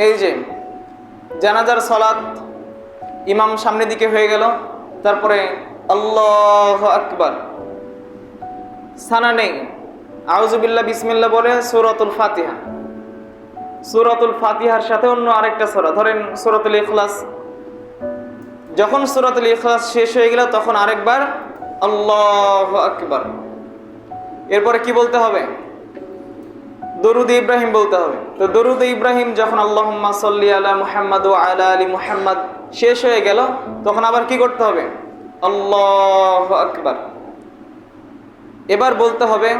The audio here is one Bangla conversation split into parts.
এই যে জানাজার সালাত ইমাম সামনের দিকে হয়ে গেল, তারপরে আল্লাহু আকবার, সানা নেই, আউযুবিল্লাহ বিসমিল্লাহ বলে সূরাতুল ফাতিহা, সূরাতুল ফাতিহার সাথে অন্য আরেকটা সূরা, ধরেন সূরাতুল ইখলাস, যখন সূরাতুল ইখলাস শেষ হয়ে গেল তখন আরেকবার আল্লাহু আকবার। এরপরে কি বলতে হবে? দরুদ ইব্রাহিম বলতে হবে। তো দরুদ ইব্রাহিম যখন আল্লাহুম্মা সাল্লি আলা মুহাম্মাদ ওয়া আলা আলি মুহাম্মাদ শেষ হয়ে গেল তখন আবার কি করতে হবে? আল্লাহু আকবার। এবার বলতে হবে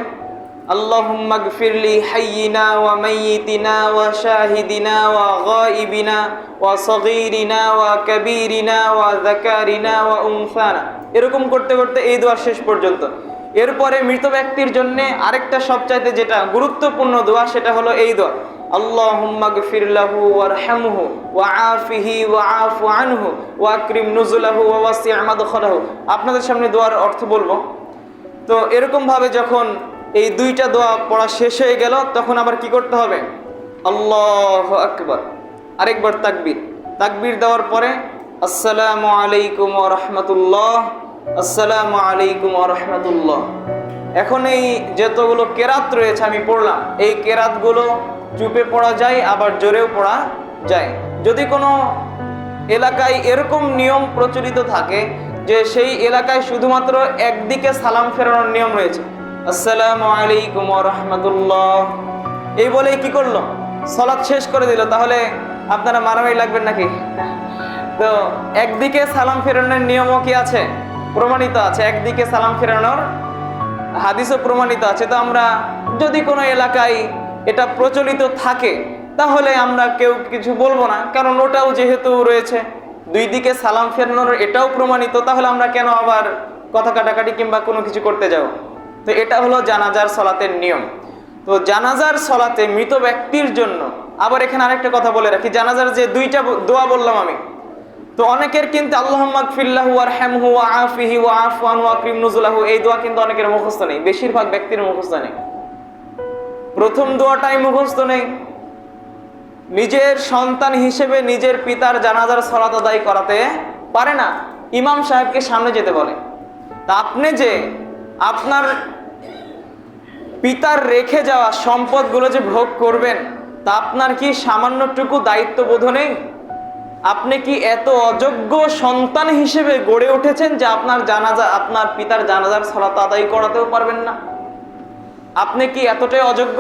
আল্লাহুম্মা গফিরলি হাইয়িনা ওয়া মাইয়িতিনা ওয়া শাহিদিনা ওয়া গায়িবিনা ওয়া সগীরিনা ওয়া কাবীরিনা ওয়া যাকারিনা ওয়া উনসানা, এরকম করতে করতে এই দোয়া শেষ পর্যন্ত। এরপরে মৃত ব্যক্তির জন্য আরেকটা সবচাইতে যেটা গুরুত্বপূর্ণ দোয়া সেটা হলো এই দোয়া, আল্লাহুম্মা গফির লাহু ওয়ারহামহু ওয়া আফিহি ওয়া আফু আনহু ওয়া আকরিম নুজুলাহু ওয়া ওয়াসি' মাদখালাহু। আপনাদের সামনে দোয়ার অর্থ বলবো। তো এরকম ভাবে যখন এই দুইটা দোয়া পড়া শেষ হয়ে গেল তখন আবার কি করতে হবে? আল্লাহু আকবার, আরেকবার তাকবীর, তাকবীর দেওয়ার পরে আসসালামু আলাইকুম ওয়া রাহমাতুল্লাহ, আসসালামু আলাইকুম ওয়া রাহমাতুল্লাহ। এখন এই যতগুলো কেরাত রয়েছে আমি পড়লাম, এই কেরাতগুলো চুপে পড়া যায় আবার জোরেও পড়া যায়। যদি কোনো এলাকায় এরকম নিয়ম প্রচলিত থাকে যে সেই এলাকায় শুধুমাত্র একদিকে সালাম ফেরানোর নিয়ম রয়েছে, আসসালামু আলাইকুম ওয়া রাহমাতুল্লাহ, এই বলেই কি করলো? সালাত শেষ করে দিল, তাহলে আপনারা মারামারি লাগবেন নাকি? তো একদিকে সালাম ফেরানোর নিয়মও কি আছে? প্রমাণিত আছে। একদিকে সালাম ফেরানোর হাদিসও প্রমাণিত আছে। তো আমরা যদি কোনো এলাকায় এটা প্রচলিত থাকে তাহলে আমরা কেউ কিছু বলবো না, কারণ ওটাও যেহেতু রয়েছে দুই দিকে সালাম ফেরানোর, এটাও প্রমাণিত, তাহলে আমরা কেন আবার কথা কাটাকাটি কিংবা কোনো কিছু করতে যাব? তো এটা হলো জানাজার সালাতের নিয়ম। তো জানাজার সালাতে মৃত ব্যক্তির জন্য আবার এখানে আরেকটা কথা বলে রাখি, জানাজার যে দুইটা দোয়া বললাম আমি, তো অনেকের কিন্তু আল্লাহুম্মা গফির লাহু ওয়ারহামহু ওয়া আফিহি ওয়া আফু আনহু ওয়া আকরিম নুজুলাহু, এই দোয়া কিন্তু অনেকের মুখস্থ নেই, বেশিরভাগ ব্যক্তির মুখস্থ নেই। প্রথম দোয়াটাই মুখস্থ নেই। নিজের সন্তান হিসেবে নিজের পিতার জানাজার সালাত আদায় করাতে পারে না, ইমাম সাহেবকে সামনে যেতে বলে। তা আপনি যে আপনার পিতার রেখে যাওয়া সম্পদগুলো যে ভোগ করবেন, তা আপনার কি সামান্যটুকু দায়িত্ববোধ নেই? আপনি কি এত অযোগ্য সন্তান হিসেবে গড়ে উঠেছেন যে আপনার জানাজা, আপনার পিতার জানাজার সালাত আদায় করাতেও পারবেন না? আপনি কি এতটাই অযোগ্য?